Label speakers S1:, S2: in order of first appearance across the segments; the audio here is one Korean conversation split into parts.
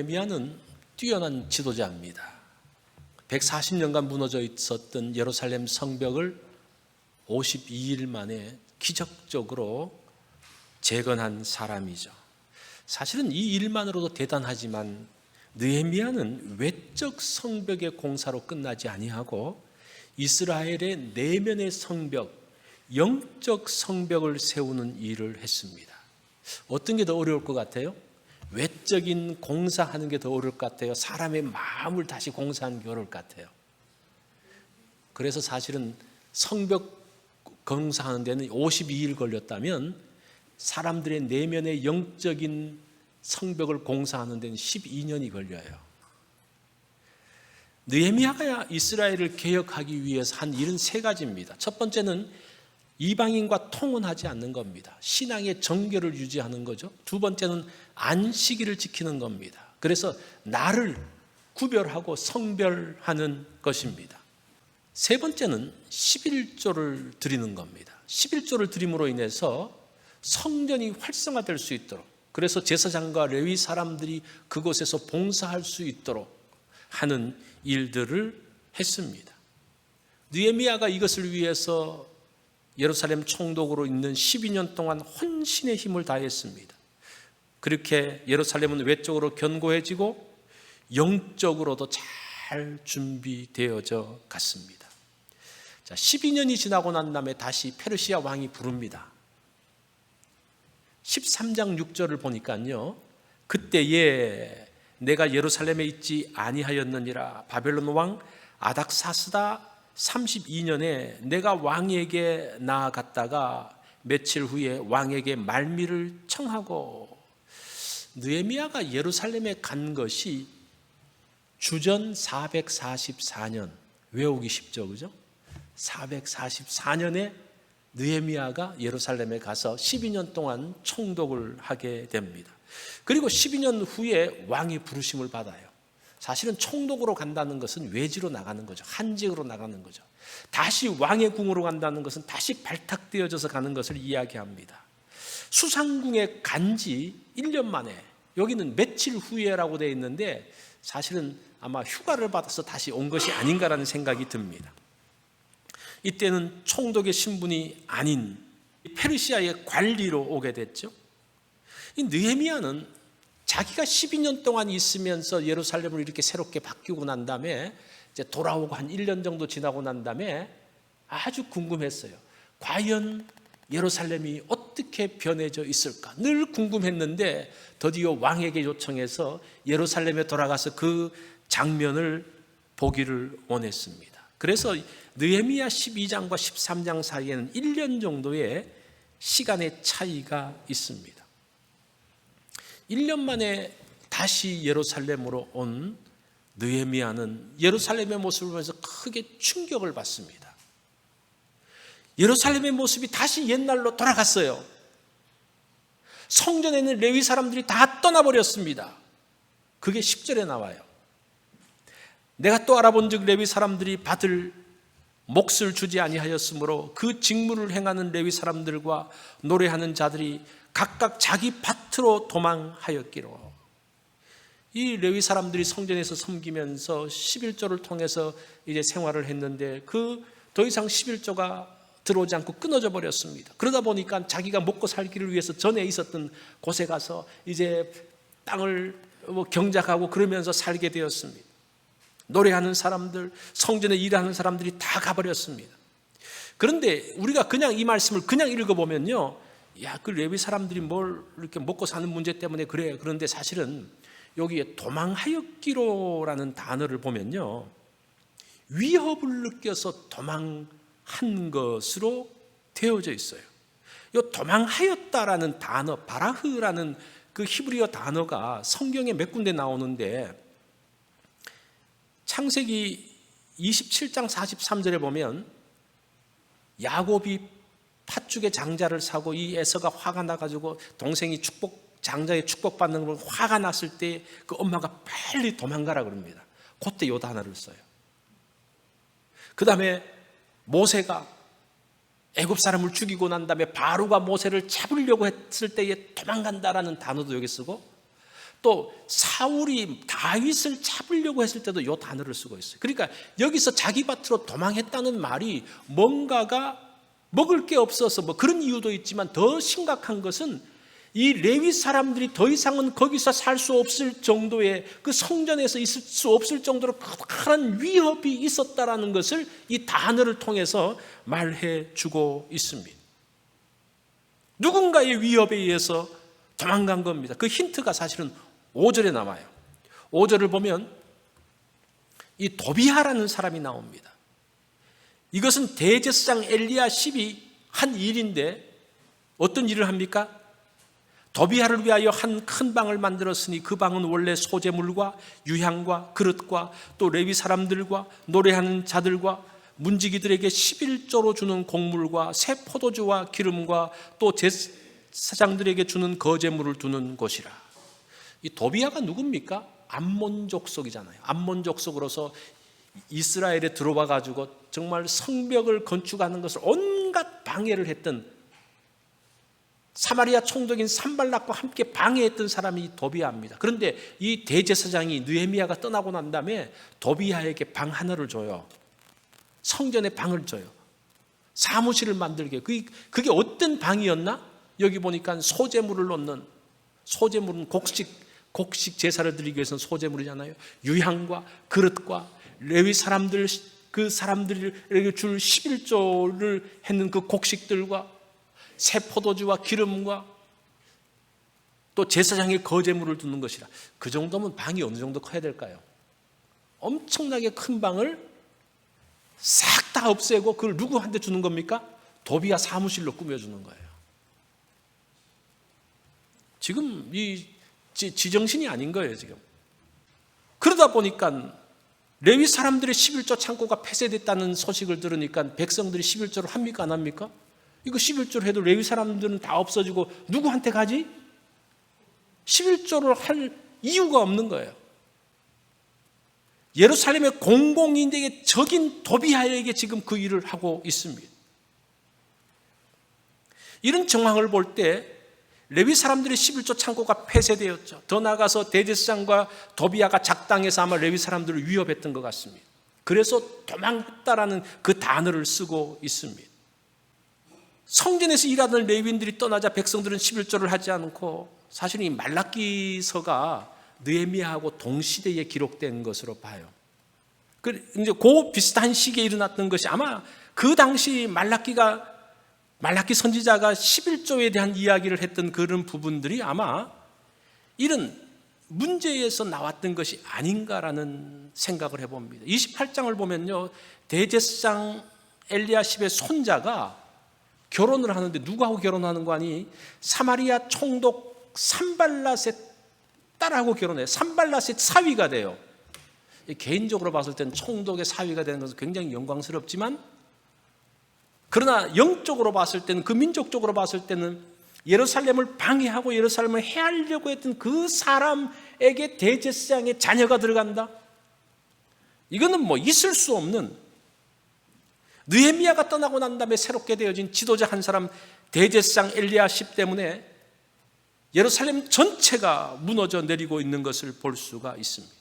S1: 느헤미야는 뛰어난 지도자입니다. 140년간 무너져 있었던 예루살렘 성벽을 52일 만에 기적적으로 재건한 사람이죠. 사실은 이 일만으로도 대단하지만 느헤미야는 외적 성벽의 공사로 끝나지 아니하고 이스라엘의 내면의 성벽, 영적 성벽을 세우는 일을 했습니다. 어떤 게 더 어려울 것 같아요? 외적인 공사하는 게 더 어려울 것 같아요? 사람의 마음을 다시 공사하는 게 어려울 것 같아요? 그래서 사실은 성벽 공사하는 데는 52일 걸렸다면 사람들의 내면의 영적인 성벽을 공사하는 데는 12년이 걸려요. 느헤미야가 이스라엘을 개혁하기 위해서 한 일은 세 가지입니다. 첫 번째는 이방인과 통혼하지 않는 겁니다. 신앙의 정결을 유지하는 거죠. 두 번째는 안식일을 지키는 겁니다. 그래서 나를 구별하고 성별하는 것입니다. 세 번째는 11조를 드리는 겁니다. 11조를 드림으로 인해서 성전이 활성화될 수 있도록, 그래서 제사장과 레위 사람들이 그곳에서 봉사할 수 있도록 하는 일들을 했습니다. 느헤미야가 이것을 위해서 예루살렘 총독으로 있는 12년 동안 헌신의 힘을 다했습니다. 그렇게 예루살렘은 외적으로 견고해지고 영적으로도 잘 준비되어져 갔습니다. 자, 12년이 지나고 난 다음에 다시 페르시아 왕이 부릅니다. 13장 6절을 보니까요, 그때에 내가 예루살렘에 있지 아니하였느니라. 바벨론 왕 아닥사스다 32년에 내가 왕에게 나아갔다가 며칠 후에 왕에게 말미를 청하고. 느헤미야가 예루살렘에 간 것이 주전 444년, 외우기 쉽죠, 그죠? 444년에 느헤미야가 예루살렘에 가서 12년 동안 총독을 하게 됩니다. 그리고 12년 후에 왕의 부르심을 받아요. 사실은 총독으로 간다는 것은 외지로 나가는 거죠. 한직으로 나가는 거죠. 다시 왕의 궁으로 간다는 것은 다시 발탁되어져서 가는 것을 이야기합니다. 수상궁에 간지 1년 만에, 여기는 며칠 후에라고 되어 있는데 사실은 아마 휴가를 받아서 다시 온 것이 아닌가라는 생각이 듭니다. 이때는 총독의 신분이 아닌 페르시아의 관리로 오게 됐죠. 이 느헤미야는 자기가 12년 동안 있으면서 예루살렘을 이렇게 새롭게 바뀌고 난 다음에 이제 돌아오고 한 1년 정도 지나고 난 다음에 아주 궁금했어요. 과연 예루살렘이 어떻게 변해져 있을까? 늘 궁금했는데 드디어 왕에게 요청해서 예루살렘에 돌아가서 그 장면을 보기를 원했습니다. 그래서 느헤미야 12장과 13장 사이에는 1년 정도의 시간의 차이가 있습니다. 1년 만에 다시 예루살렘으로 온 느헤미야는 예루살렘의 모습을 보면서 크게 충격을 받습니다. 예루살렘의 모습이 다시 옛날로 돌아갔어요. 성전에 있는 레위 사람들이 다 떠나버렸습니다. 그게 10절에 나와요. 내가 또 알아본 즉 레위 사람들이 받을 몫을 주지 아니하였으므로 그 직무를 행하는 레위 사람들과 노래하는 자들이 각각 자기 밭으로 도망하였기로. 이 레위 사람들이 성전에서 섬기면서 11조를 통해서 이제 생활을 했는데 그 더 이상 11조가 들어오지 않고 끊어져 버렸습니다. 그러다 보니까 자기가 먹고 살기를 위해서 전에 있었던 곳에 가서 이제 땅을 경작하고 그러면서 살게 되었습니다. 노래하는 사람들, 성전에 일하는 사람들이 다 가버렸습니다. 그런데 우리가 그냥 이 말씀을 그냥 읽어보면요, 야, 그 레위 사람들이 뭘 이렇게 먹고 사는 문제 때문에 그래. 그런데 사실은 여기에 도망하였기로라는 단어를 보면요, 위협을 느껴서 도망한 것으로 되어져 있어요. 이 도망하였다라는 단어, 바라흐라는 그 히브리어 단어가 성경에 몇 군데 나오는데 창세기 27장 43절에 보면 야곱이 팥죽의 장자를 사고 이 에서가 화가 나가지고 동생이 장자의 축복받는 걸 화가 났을 때 그 엄마가 빨리 도망가라 그럽니다. 그때 요 단어를 써요. 그 다음에 모세가 애굽 사람을 죽이고 난 다음에 바로가 모세를 잡으려고 했을 때에 도망간다라는 단어도 여기 쓰고, 또 사울이 다윗을 잡으려고 했을 때도 이 단어를 쓰고 있어요. 그러니까 여기서 자기 밭으로 도망했다는 말이 뭔가가 먹을 게 없어서 뭐 그런 이유도 있지만 더 심각한 것은 이 레위 사람들이 더 이상은 거기서 살 수 없을 정도의 그 성전에서 있을 수 없을 정도로 큰 위협이 있었다라는 것을 이 단어를 통해서 말해 주고 있습니다. 누군가의 위협에 의해서 도망간 겁니다. 그 힌트가 사실은 5절에 나와요. 5절을 보면 이 도비야라는 사람이 나옵니다. 이것은 대제사장 엘리야십이 한 일인데 어떤 일을 합니까? 도비야를 위하여 한 큰 방을 만들었으니 그 방은 원래 소재물과 유향과 그릇과 또 레위 사람들과 노래하는 자들과 문지기들에게 11조로 주는 곡물과 새 포도주와 기름과 또 제사장들에게 주는 거제물을 두는 곳이라. 이 도비야가 누굽니까? 암몬 족속이잖아요. 암몬 족속으로서 이스라엘에 들어와 가지고 정말 성벽을 건축하는 것을 온갖 방해를 했던 사마리아 총독인 산발락과 함께 방해했던 사람이 도비야입니다. 그런데 이 대제사장이 느헤미야가 떠나고 난 다음에 도비야에게 방 하나를 줘요. 성전에 방을 줘요. 사무실을 만들게. 그게 어떤 방이었나? 여기 보니까 소재물을 넣는, 소재물은 곡식 제사를 드리기 위해서는 소재물이잖아요. 유향과 그릇과 레위 사람들, 그 사람들에게 줄 11조를 했는 그 곡식들과 새 포도주와 기름과 또 제사장의 거제물을 두는 것이라. 그 정도면 방이 어느 정도 커야 될까요? 엄청나게 큰 방을 싹 다 없애고 그걸 누구한테 주는 겁니까? 도비야 사무실로 꾸며주는 거예요. 지금 이 지정신이 아닌 거예요, 지금. 그러다 보니까 레위 사람들의 11조 창고가 폐쇄됐다는 소식을 들으니까 백성들이 11조를 합니까, 안 합니까? 이거 11조를 해도 레위 사람들은 다 없어지고 누구한테 가지? 11조를 할 이유가 없는 거예요. 예루살렘의 공공인에게 적인 도비야에게 지금 그 일을 하고 있습니다. 이런 정황을 볼 때 레위 사람들의 11조 창고가 폐쇄되었죠. 더 나아가서 대제사장과 도비야가 작당해서 아마 레위 사람들을 위협했던 것 같습니다. 그래서 도망했다라는 그 단어를 쓰고 있습니다. 성전에서 일하던 레위인들이 떠나자 백성들은 11조를 하지 않고 사실 이 말라기서가 느헤미야하고 동시대에 기록된 것으로 봐요. 이제 그 비슷한 시기에 일어났던 것이 아마 그 당시 말라기 선지자가 11조에 대한 이야기를 했던 그런 부분들이 아마 이런 문제에서 나왔던 것이 아닌가라는 생각을 해봅니다. 28장을 보면요, 대제사장 엘리야십의 손자가 결혼을 하는데 누구하고 결혼하는 거 아니? 사마리아 총독 산발랏의 딸하고 결혼해요. 산발랏의 사위가 돼요. 개인적으로 봤을 때는 총독의 사위가 되는 것은 굉장히 영광스럽지만, 그러나 영적으로 봤을 때는, 그 민족적으로 봤을 때는 예루살렘을 방해하고 예루살렘을 해하려고 했던 그 사람에게 대제사장의 자녀가 들어간다? 이거는 뭐 있을 수 없는, 느헤미야가 떠나고 난 다음에 새롭게 되어진 지도자 한 사람 대제사장 엘리야십 때문에 예루살렘 전체가 무너져 내리고 있는 것을 볼 수가 있습니다.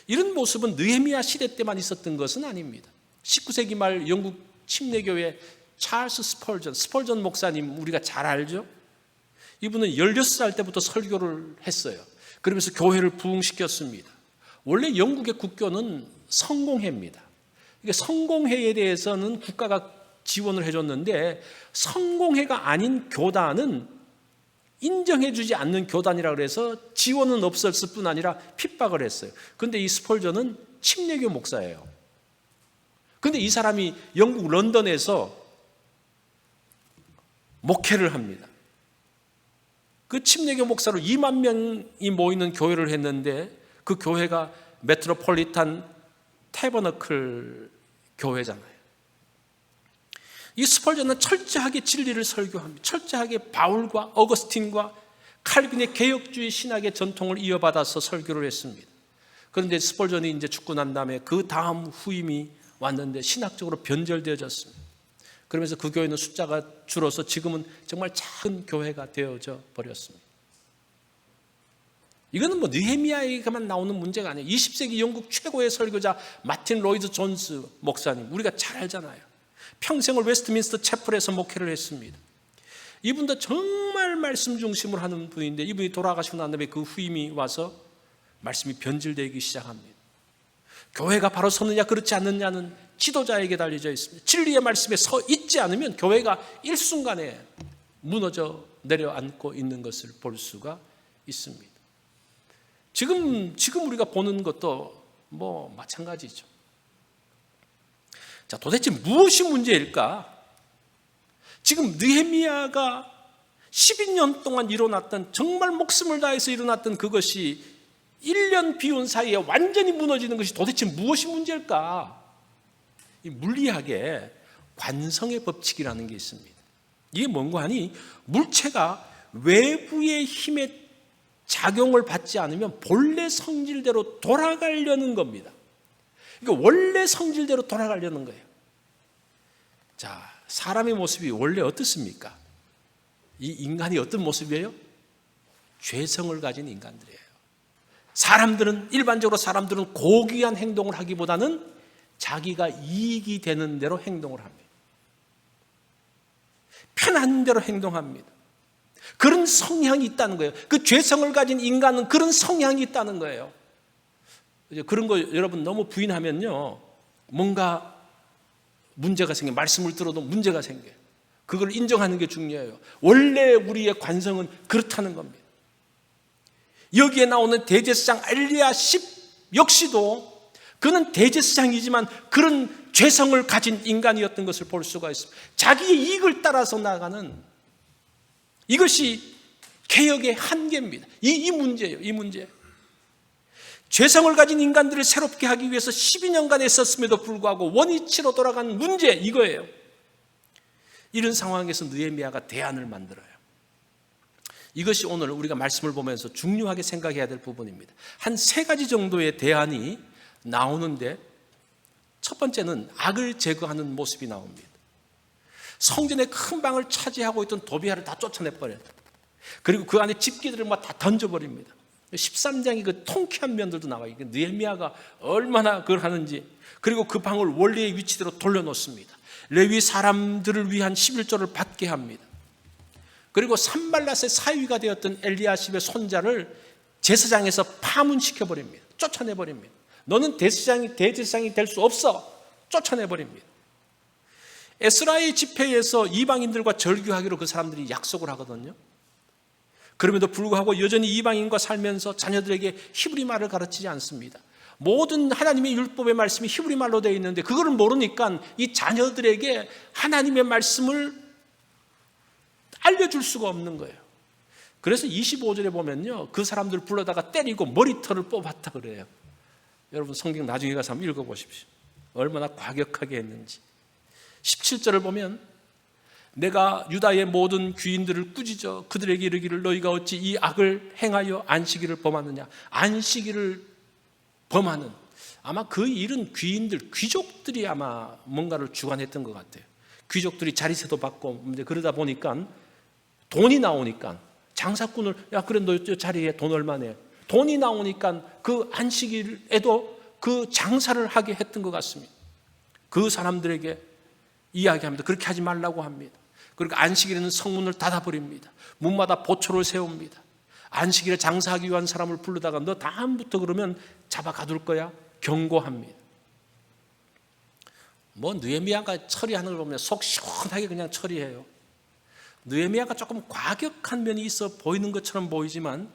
S1: 이런 모습은 느헤미야 시대 때만 있었던 것은 아닙니다. 19세기 말 영국 침례교회 찰스 스펄전 목사님 우리가 잘 알죠? 이분은 16살 때부터 설교를 했어요. 그러면서 교회를 부흥시켰습니다. 원래 영국의 국교는 성공회입니다. 성공회에 대해서는 국가가 지원을 해줬는데 성공회가 아닌 교단은 인정해주지 않는 교단이라 그래서 지원은 없었을 뿐 아니라 핍박을 했어요. 그런데 이 스펄전은 침례교 목사예요. 그런데 이 사람이 영국 런던에서 목회를 합니다. 그 침례교 목사로 2만 명이 모이는 교회를 했는데 그 교회가 메트로폴리탄 태버너클 교회잖아요. 이 스펄전은 철저하게 진리를 설교합니다. 철저하게 바울과 어거스틴과 칼빈의 개혁주의 신학의 전통을 이어받아서 설교를 했습니다. 그런데 스펄전이 이제 죽고 난 다음에 그 다음 후임이 왔는데 신학적으로 변절되어졌습니다. 그러면서 그 교회는 숫자가 줄어서 지금은 정말 작은 교회가 되어져 버렸습니다. 이거는 뭐 느헤미야에게만 나오는 문제가 아니에요. 20세기 영국 최고의 설교자 마틴 로이드 존스 목사님, 우리가 잘 알잖아요. 평생을 웨스트민스터 채플에서 목회를 했습니다. 이분도 정말 말씀 중심으로 하는 분인데, 이분이 돌아가시고 난 다음에 그 후임이 와서 말씀이 변질되기 시작합니다. 교회가 바로 서느냐 그렇지 않느냐는 지도자에게 달려져 있습니다. 진리의 말씀에 서 있지 않으면 교회가 일순간에 무너져 내려앉고 있는 것을 볼 수가 있습니다. 지금 우리가 보는 것도 뭐 마찬가지죠. 자, 도대체 무엇이 문제일까? 지금 느헤미야가 12년 동안 일어났던, 정말 목숨을 다해서 일어났던 그것이 1년 비운 사이에 완전히 무너지는 것이 도대체 무엇이 문제일까? 이 물리학에 관성의 법칙이라는 게 있습니다. 이게 뭔가 하니, 물체가 외부의 힘에 작용을 받지 않으면 본래 성질대로 돌아가려는 겁니다. 그러니까 원래 성질대로 돌아가려는 거예요. 자, 사람의 모습이 원래 어떻습니까? 이 인간이 어떤 모습이에요? 죄성을 가진 인간들이에요. 일반적으로 사람들은 고귀한 행동을 하기보다는 자기가 이익이 되는 대로 행동을 합니다. 편한 대로 행동합니다. 그런 성향이 있다는 거예요. 그 죄성을 가진 인간은 그런 성향이 있다는 거예요. 그런 거 여러분 너무 부인하면요, 뭔가 문제가 생겨요. 말씀을 들어도 문제가 생겨요. 그걸 인정하는 게 중요해요. 원래 우리의 관성은 그렇다는 겁니다. 여기에 나오는 대제사장 엘리야십 역시도 그는 대제사장이지만 그런 죄성을 가진 인간이었던 것을 볼 수가 있습니다. 자기의 이익을 따라서 나가는, 이것이 개혁의 한계입니다. 이 문제예요. 이 문제. 죄성을 가진 인간들을 새롭게 하기 위해서 12년간 애썼음에도 불구하고 원위치로 돌아간 문제, 이거예요. 이런 상황에서 느헤미야가 대안을 만들어요. 이것이 오늘 우리가 말씀을 보면서 중요하게 생각해야 될 부분입니다. 한 3가지 정도의 대안이 나오는데, 첫 번째는 악을 제거하는 모습이 나옵니다. 성전의 큰 방을 차지하고 있던 도비아를 다 쫓아내버려요. 그리고 그 안에 집기들을 막 다 던져버립니다. 13장이 그 통쾌한 면들도 나와요. 느헤미야가 얼마나 그걸 하는지. 그리고 그 방을 원래의 위치대로 돌려놓습니다. 레위 사람들을 위한 11조를 받게 합니다. 그리고 산발랏의 사위가 되었던 엘리야십의 손자를 제사장에서 파문시켜버립니다. 쫓아내버립니다. 너는 대제사장이 될 수 없어. 쫓아내버립니다. 에스라의 집회에서 이방인들과 절규하기로 그 사람들이 약속을 하거든요. 그럼에도 불구하고 여전히 이방인과 살면서 자녀들에게 히브리 말을 가르치지 않습니다. 모든 하나님의 율법의 말씀이 히브리 말로 되어 있는데 그거를 모르니까 이 자녀들에게 하나님의 말씀을 알려줄 수가 없는 거예요. 그래서 25절에 보면요, 그 사람들을 불러다가 때리고 머리털을 뽑았다 그래요. 여러분 성경 나중에 가서 한번 읽어보십시오. 얼마나 과격하게 했는지. 17절을 보면 내가 유다의 모든 귀인들을 꾸짖어 그들에게 이르기를 너희가 어찌 이 악을 행하여 안식일을 범하느냐. 안식일을 범하는, 아마 그 일은 귀족들이 아마 뭔가를 주관했던 것 같아요. 귀족들이 자리세도 받고 그러다 보니까 돈이 나오니까 장사꾼을, 야 그래 너 자리에 돈 얼마 내. 돈이 나오니까 그 안식일에도 그 장사를 하게 했던 것 같습니다. 그 사람들에게 이야기합니다. 그렇게 하지 말라고 합니다. 그리고 안식일에는 성문을 닫아버립니다. 문마다 보초를 세웁니다. 안식일에 장사하기 위한 사람을 부르다가 너 다음부터 그러면 잡아 가둘 거야 경고합니다. 느헤미야가 처리하는 걸 보면 속 시원하게 그냥 처리해요. 느헤미야가 조금 과격한 면이 있어 보이는 것처럼 보이지만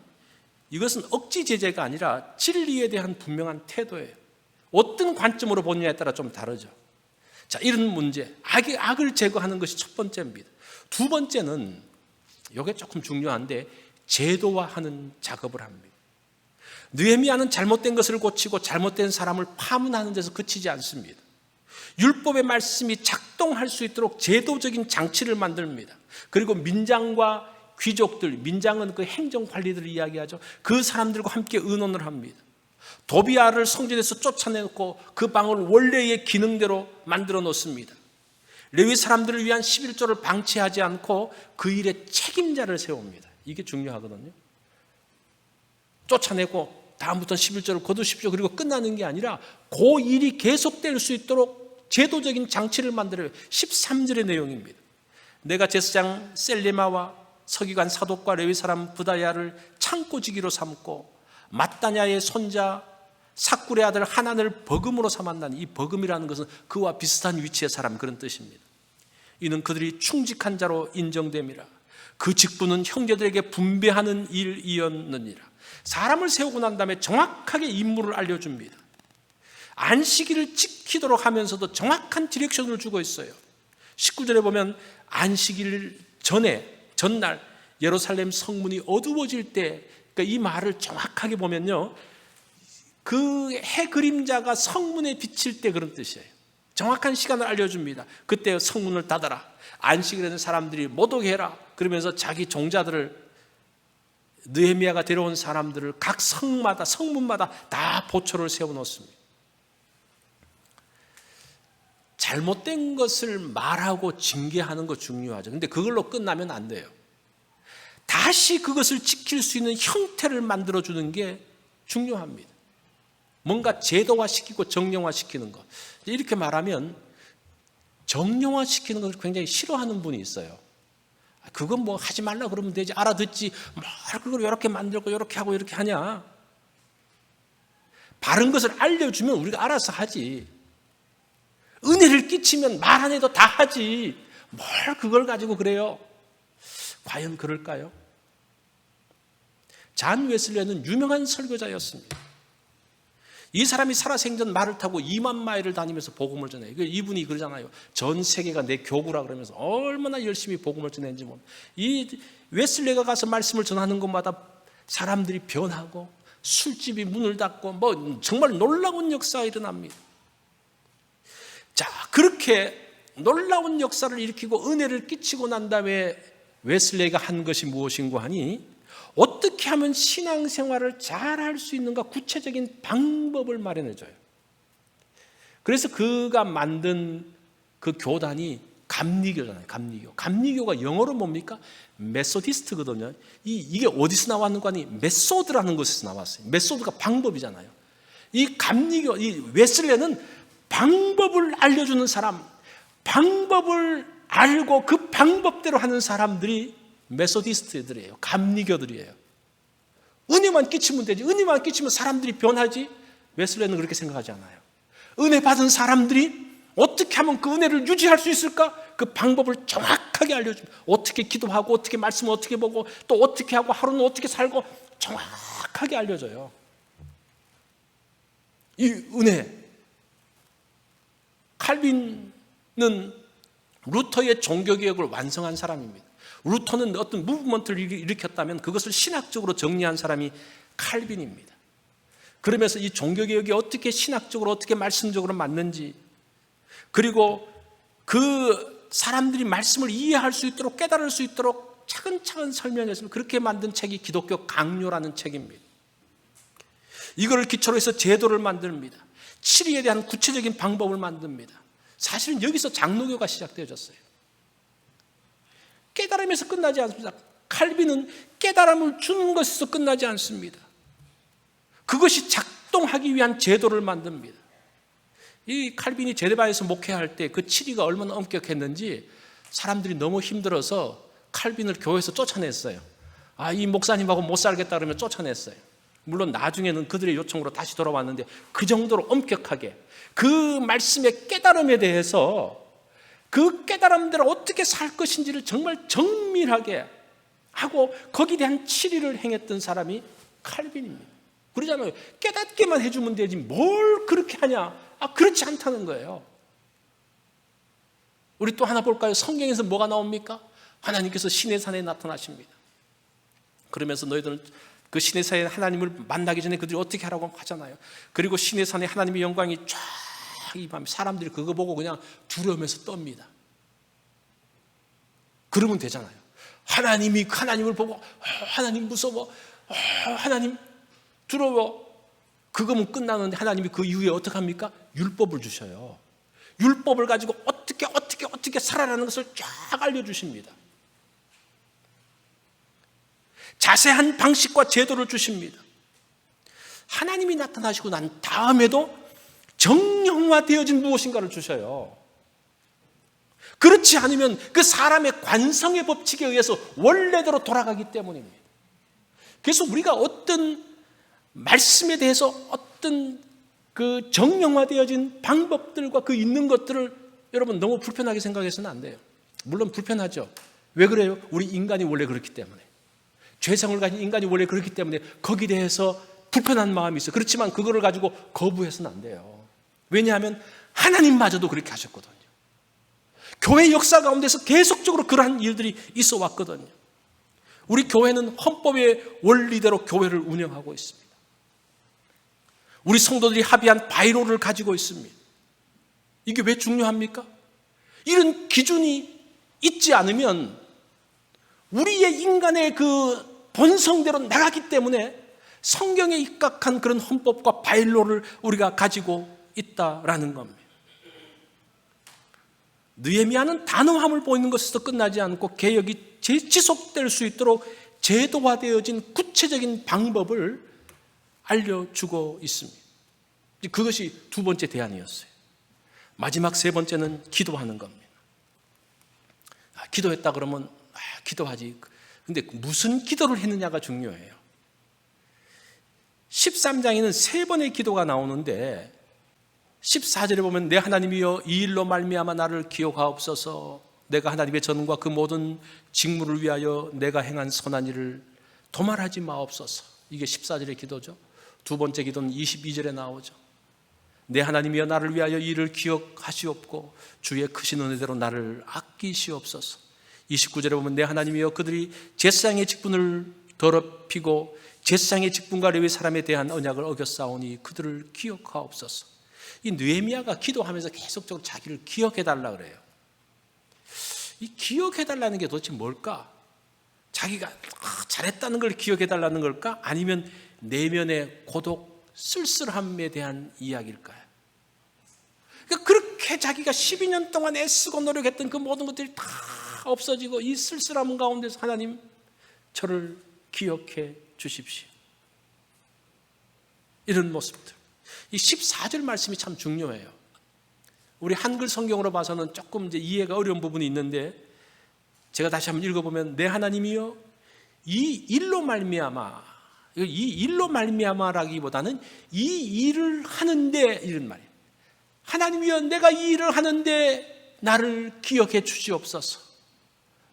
S1: 이것은 억지 제재가 아니라 진리에 대한 분명한 태도예요. 어떤 관점으로 보느냐에 따라 좀 다르죠. 자, 이런 문제, 악을 제거하는 것이 첫 번째입니다. 두 번째는, 이게 조금 중요한데, 제도화하는 작업을 합니다. 느헤미야는 잘못된 것을 고치고 잘못된 사람을 파문하는 데서 그치지 않습니다. 율법의 말씀이 작동할 수 있도록 제도적인 장치를 만듭니다. 그리고 민장과 귀족들, 민장은 그 행정관리들을 이야기하죠. 그 사람들과 함께 의논을 합니다. 도비아를 성전에서 쫓아내고 그 방을 원래의 기능대로 만들어 놓습니다. 레위 사람들을 위한 11조를 방치하지 않고 그 일의 책임자를 세웁니다. 이게 중요하거든요. 쫓아내고 다음부터는 11절을 거두십시오. 그리고 끝나는 게 아니라 그 일이 계속될 수 있도록 제도적인 장치를 만들어요. 13절의 내용입니다. 내가 제사장 셀레마와 서기관 사독과 레위 사람 부다야를 창고지기로 삼고 마따냐의 손자 삭굴의 아들 하난을 버금으로 삼았나니, 이 버금이라는 것은 그와 비슷한 위치의 사람, 그런 뜻입니다. 이는 그들이 충직한 자로 인정됨이라. 그 직분은 형제들에게 분배하는 일이었느니라. 사람을 세우고 난 다음에 정확하게 임무를 알려줍니다. 안식일을 지키도록 하면서도 정확한 디렉션을 주고 있어요. 19절에 보면 안식일 전날 예루살렘 성문이 어두워질 때, 그러니까 이 말을 정확하게 보면요, 그 해 그림자가 성문에 비칠 때 그런 뜻이에요. 정확한 시간을 알려줍니다. 그때 성문을 닫아라. 안식일에는 사람들이 못 오게 해라. 그러면서 자기 종자들을, 느헤미야가 데려온 사람들을 각 성문마다 다 보초를 세워놓습니다. 잘못된 것을 말하고 징계하는 거 중요하죠. 근데 그걸로 끝나면 안 돼요. 다시 그것을 지킬 수 있는 형태를 만들어주는 게 중요합니다. 뭔가 제도화시키고 정령화시키는 것. 이렇게 말하면 정령화시키는 것을 굉장히 싫어하는 분이 있어요. 그건 뭐 하지 말라 그러면 되지, 알아듣지, 뭘 그걸 이렇게 만들고 이렇게 하고 이렇게 하냐. 바른 것을 알려주면 우리가 알아서 하지. 은혜를 끼치면 말 안 해도 다 하지. 뭘 그걸 가지고 그래요. 과연 그럴까요? 잔 웨슬리는 유명한 설교자였습니다. 이 사람이 살아생전 말을 타고 2만 마일을 다니면서 복음을 전해요. 이분이 그러잖아요. 전 세계가 내 교구라 그러면서 얼마나 열심히 복음을 전했는지 모릅니다. 이 웨슬리가 가서 말씀을 전하는 곳마다 사람들이 변하고 술집이 문을 닫고 뭐 정말 놀라운 역사가 일어납니다. 자, 그렇게 놀라운 역사를 일으키고 은혜를 끼치고 난 다음에 웨슬리가 한 것이 무엇인가 하니, 어떻게 하면 신앙생활을 잘 할 수 있는가 구체적인 방법을 마련해 줘요. 그래서 그가 만든 그 교단이 감리교잖아요. 감리교가 영어로 뭡니까? 메소디스트거든요. 이게 어디서 나왔는 거 아니? 메소드라는 것에서 나왔어요. 메소드가 방법이잖아요. 이 감리교, 이 웨슬리는 방법을 알려주는 사람, 방법을 알고 그 방법대로 하는 사람들이 메소디스트들이에요. 감리교들이에요. 은혜만 끼치면 되지. 은혜만 끼치면 사람들이 변하지. 웨슬리는 그렇게 생각하지 않아요. 은혜 받은 사람들이 어떻게 하면 그 은혜를 유지할 수 있을까? 그 방법을 정확하게 알려줍니다. 어떻게 기도하고, 어떻게 말씀을 어떻게 보고, 또 어떻게 하고, 하루는 어떻게 살고, 정확하게 알려줘요. 이 은혜. 칼빈은 루터의 종교개혁을 완성한 사람입니다. 루터는 어떤 무브먼트를 일으켰다면 그것을 신학적으로 정리한 사람이 칼빈입니다. 그러면서 이 종교개혁이 어떻게 신학적으로, 어떻게 말씀적으로 맞는지, 그리고 그 사람들이 말씀을 이해할 수 있도록, 깨달을 수 있도록 차근차근 설명했습니다. 그렇게 만든 책이 기독교 강요라는 책입니다. 이거를 기초로 해서 제도를 만듭니다. 치리에 대한 구체적인 방법을 만듭니다. 사실은 여기서 장로교가 시작되어졌어요. 깨달음에서 끝나지 않습니다. 칼빈은 깨달음을 주는 것에서 끝나지 않습니다. 그것이 작동하기 위한 제도를 만듭니다. 이 칼빈이 제네바에서 목회할 때 그 치리가 얼마나 엄격했는지 사람들이 너무 힘들어서 칼빈을 교회에서 쫓아냈어요. 이 목사님하고 못 살겠다 그러면 쫓아냈어요. 물론 나중에는 그들의 요청으로 다시 돌아왔는데 그 정도로 엄격하게 그 말씀의 깨달음에 대해서, 그 깨달음대로 어떻게 살 것인지를 정말 정밀하게 하고 거기에 대한 치리를 행했던 사람이 칼빈입니다. 그러잖아요. 깨닫게만 해주면 되지 뭘 그렇게 하냐. 그렇지 않다는 거예요. 우리 또 하나 볼까요? 성경에서 뭐가 나옵니까? 하나님께서 시내산에 나타나십니다. 그러면서 너희들은 그 시내산에 하나님을 만나기 전에 그들이 어떻게 하라고 하잖아요. 그리고 시내산에 하나님의 영광이 쫙 임하면 사람들이 그거 보고 그냥 두려우면서 떱니다. 그러면 되잖아요. 하나님을 보고 하나님 무서워, 하나님 두려워. 그거면 끝나는데 하나님이 그 이후에 어떻게 합니까? 율법을 주셔요. 율법을 가지고 어떻게 살아라는 것을 쫙 알려주십니다. 자세한 방식과 제도를 주십니다. 하나님이 나타나시고 난 다음에도 정형화되어진 무엇인가를 주셔요. 그렇지 않으면 그 사람의 관성의 법칙에 의해서 원래대로 돌아가기 때문입니다. 그래서 우리가 어떤 말씀에 대해서 어떤 그 정형화되어진 방법들과 그 있는 것들을 여러분 너무 불편하게 생각해서는 안 돼요. 물론 불편하죠. 왜 그래요? 우리 인간이 원래 그렇기 때문에. 죄성을 가진 인간이 원래 그렇기 때문에 거기에 대해서 불편한 마음이 있어요. 그렇지만 그거를 가지고 거부해서는 안 돼요. 왜냐하면 하나님마저도 그렇게 하셨거든요. 교회 역사 가운데서 계속적으로 그러한 일들이 있어 왔거든요. 우리 교회는 헌법의 원리대로 교회를 운영하고 있습니다. 우리 성도들이 합의한 바이로를 가지고 있습니다. 이게 왜 중요합니까? 이런 기준이 있지 않으면 우리의 인간의 그 본성대로 나가기 때문에 성경에 입각한 그런 헌법과 바이로를 우리가 가지고 있다라는 겁니다. 느헤미야는 단호함을 보이는 것에서 끝나지 않고 개혁이 지속될 수 있도록 제도화되어진 구체적인 방법을 알려주고 있습니다. 그것이 두 번째 대안이었어요. 마지막 세 번째는 기도하는 겁니다. 기도했다 그러면 기도하지. 근데 무슨 기도를 했느냐가 중요해요. 13장에는 세 번의 기도가 나오는데 14절에 보면 내 하나님이여 이 일로 말미암아 나를 기억하옵소서. 내가 하나님의 전과 그 모든 직무를 위하여 내가 행한 선한 일을 도말하지 마옵소서. 이게 14절의 기도죠. 두 번째 기도는 22절에 나오죠. 내 하나님이여 나를 위하여 이 일을 기억하시옵고 주의 크신 은혜대로 나를 아끼시옵소서. 29절에 보면 내 하나님이여 그들이 제사장의 직분을 더럽히고 제사장의 직분과 레위 사람에 대한 언약을 어겼사오니 그들을 기억하옵소서. 이 느헤미야가 기도하면서 계속적으로 자기를 기억해달라 그래요. 이 기억해달라는 게 도대체 뭘까? 자기가 잘했다는 걸 기억해달라는 걸까? 아니면 내면의 고독, 쓸쓸함에 대한 이야기일까요? 그러니까 그렇게 자기가 12년 동안 애쓰고 노력했던 그 모든 것들이 다 없어지고 이 쓸쓸함 가운데서 하나님 저를 기억해 주십시오. 이런 모습들. 이 14절 말씀이 참 중요해요. 우리 한글 성경으로 봐서는 조금 이제 이해가 어려운 부분이 있는데 제가 다시 한번 읽어보면 내 하나님이여 이 일로 말미암아, 이 일로 말미암아라기보다는 이 일을 하는데 이런 말이에요. 하나님이여 내가 이 일을 하는데 나를 기억해 주시옵소서.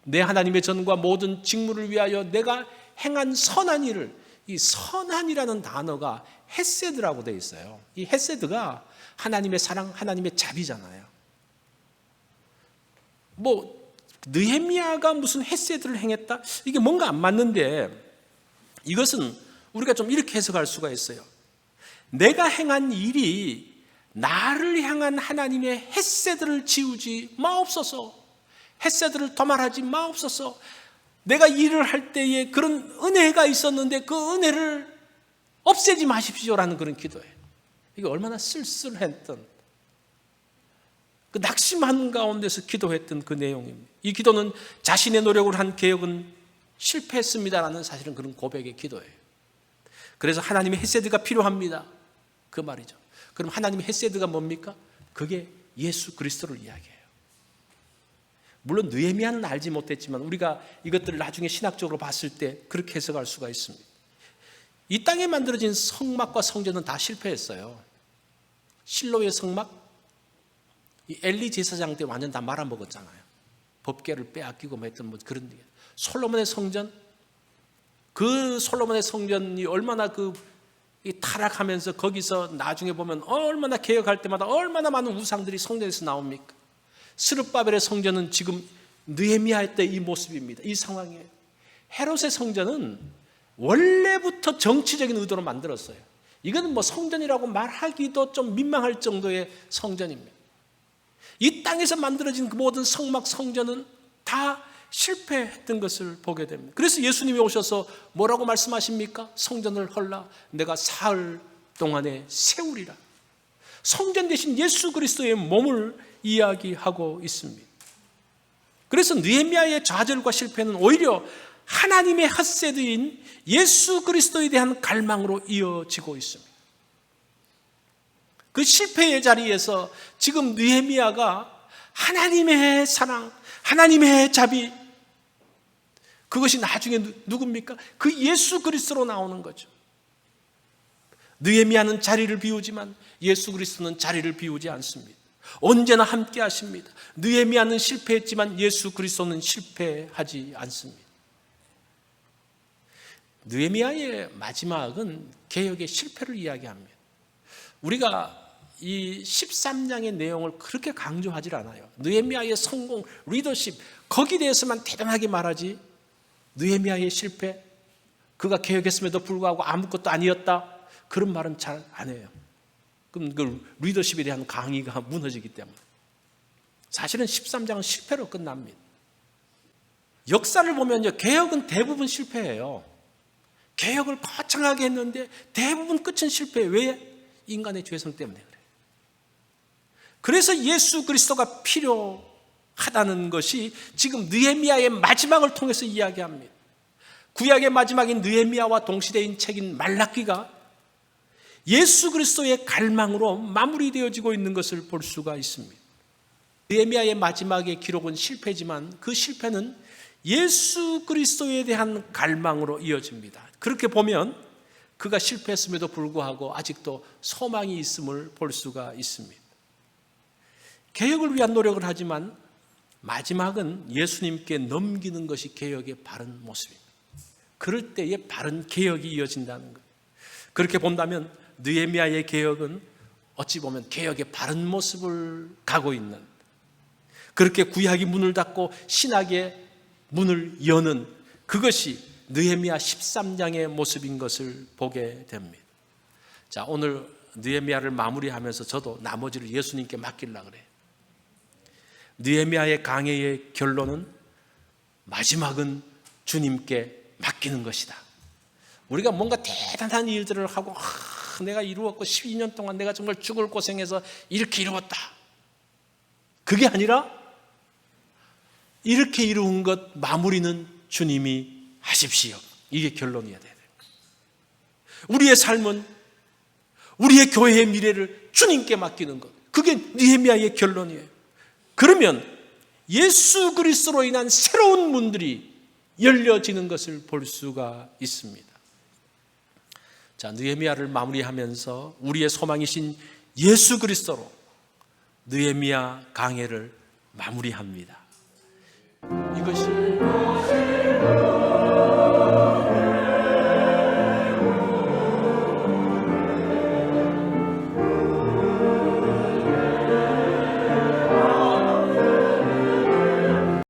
S1: 내 하나님의 전과 모든 직무를 위하여 내가 행한 선한 일을, 이 선한이라는 단어가 헤세드라고 되어 있어요. 이 헤세드가 하나님의 사랑, 하나님의 자비잖아요. 느헤미야가 무슨 헤세드를 행했다? 이게 뭔가 안 맞는데 이것은 우리가 좀 이렇게 해석할 수가 있어요. 내가 행한 일이 나를 향한 하나님의 헤세드를 지우지 마옵소서. 헤세드를 도말하지 마옵소서. 내가 일을 할 때에 그런 은혜가 있었는데 그 은혜를 없애지 마십시오라는 그런 기도예요. 이게 얼마나 쓸쓸했던 그 낙심한 가운데서 기도했던 그 내용입니다. 이 기도는 자신의 노력을 한 개혁은 실패했습니다라는 사실은 그런 고백의 기도예요. 그래서 하나님의 헤세드가 필요합니다. 그 말이죠. 그럼 하나님의 헤세드가 뭡니까? 그게 예수 그리스도를 이야기해요. 물론 느헤미야는 알지 못했지만 우리가 이것들을 나중에 신학적으로 봤을 때 그렇게 해석할 수가 있습니다. 이 땅에 만들어진 성막과 성전은 다 실패했어요. 실로의 성막, 이 엘리 제사장 때 완전 다 말아먹었잖아요. 법궤를 빼앗기고 했던 그런 일. 솔로몬의 성전, 그 솔로몬의 성전이 얼마나 타락하면서 거기서 나중에 보면 얼마나 개혁할 때마다 얼마나 많은 우상들이 성전에서 나옵니까? 스룹바벨의 성전은 지금 느헤미야 때 이 모습입니다. 이 상황이에요. 헤롯의 성전은 원래부터 정치적인 의도로 만들었어요. 이거는 성전이라고 말하기도 좀 민망할 정도의 성전입니다. 이 땅에서 만들어진 그 모든 성막 성전은 다 실패했던 것을 보게 됩니다. 그래서 예수님이 오셔서 뭐라고 말씀하십니까? 성전을 헐라 내가 사흘 동안에 세우리라. 성전 대신 예수 그리스도의 몸을 이야기하고 있습니다. 그래서 느헤미야의 좌절과 실패는 오히려 하나님의 핫세드인 예수 그리스도에 대한 갈망으로 이어지고 있습니다. 그 실패의 자리에서 지금 느헤미야가 하나님의 사랑, 하나님의 자비, 그것이 나중에 누굽니까? 그 예수 그리스도로 나오는 거죠. 느헤미야는 자리를 비우지만 예수 그리스도는 자리를 비우지 않습니다. 언제나 함께 하십니다. 느헤미야는 실패했지만 예수 그리스도는 실패하지 않습니다. 느헤미야의 마지막은 개혁의 실패를 이야기합니다. 우리가 이 13장의 내용을 그렇게 강조하지 않아요. 느헤미야의 성공, 리더십, 거기에 대해서만 대단하게 말하지, 느헤미야의 실패, 그가 개혁했음에도 불구하고 아무것도 아니었다, 그런 말은 잘 안 해요. 그럼 그 리더십에 대한 강의가 무너지기 때문에. 사실은 13장은 실패로 끝납니다. 역사를 보면요, 개혁은 대부분 실패예요. 개혁을 거창하게 했는데 대부분 끝은 실패예요. 왜? 인간의 죄성 때문에 그래요. 그래서 예수 그리스도가 필요하다는 것이 지금 느헤미야의 마지막을 통해서 이야기합니다. 구약의 마지막인 느헤미야와 동시대인 책인 말라기가 예수 그리스도의 갈망으로 마무리되어지고 있는 것을 볼 수가 있습니다. 느헤미야의 마지막의 기록은 실패지만 그 실패는 예수 그리스도에 대한 갈망으로 이어집니다. 그렇게 보면 그가 실패했음에도 불구하고 아직도 소망이 있음을 볼 수가 있습니다. 개혁을 위한 노력을 하지만 마지막은 예수님께 넘기는 것이 개혁의 바른 모습입니다. 그럴 때에 바른 개혁이 이어진다는 것. 그렇게 본다면 느헤미야의 개혁은 어찌 보면 개혁의 바른 모습을 가고 있는, 그렇게 구약이 문을 닫고 신약의 문을 여는 그것이 느헤미야 13장의 모습인 것을 보게 됩니다. 자, 오늘 느헤미야를 마무리하면서 저도 나머지를 예수님께 맡기려고 그래요. 느헤미야의 강해의 결론은 마지막은 주님께 맡기는 것이다. 우리가 뭔가 대단한 일들을 하고 내가 이루었고 12년 동안 내가 정말 죽을 고생해서 이렇게 이루었다, 그게 아니라 이렇게 이루은 것 마무리는 주님이 하십시오. 이게 결론이어야 돼요. 우리의 삶은, 우리의 교회의 미래를 주님께 맡기는 것, 그게 느헤미야의 결론이에요. 그러면 예수 그리스도로 인한 새로운 문들이 열려지는 것을 볼 수가 있습니다. 자, 느헤미야를 마무리하면서 우리의 소망이신 예수 그리스도로 느헤미야 강해를 마무리합니다. 이것이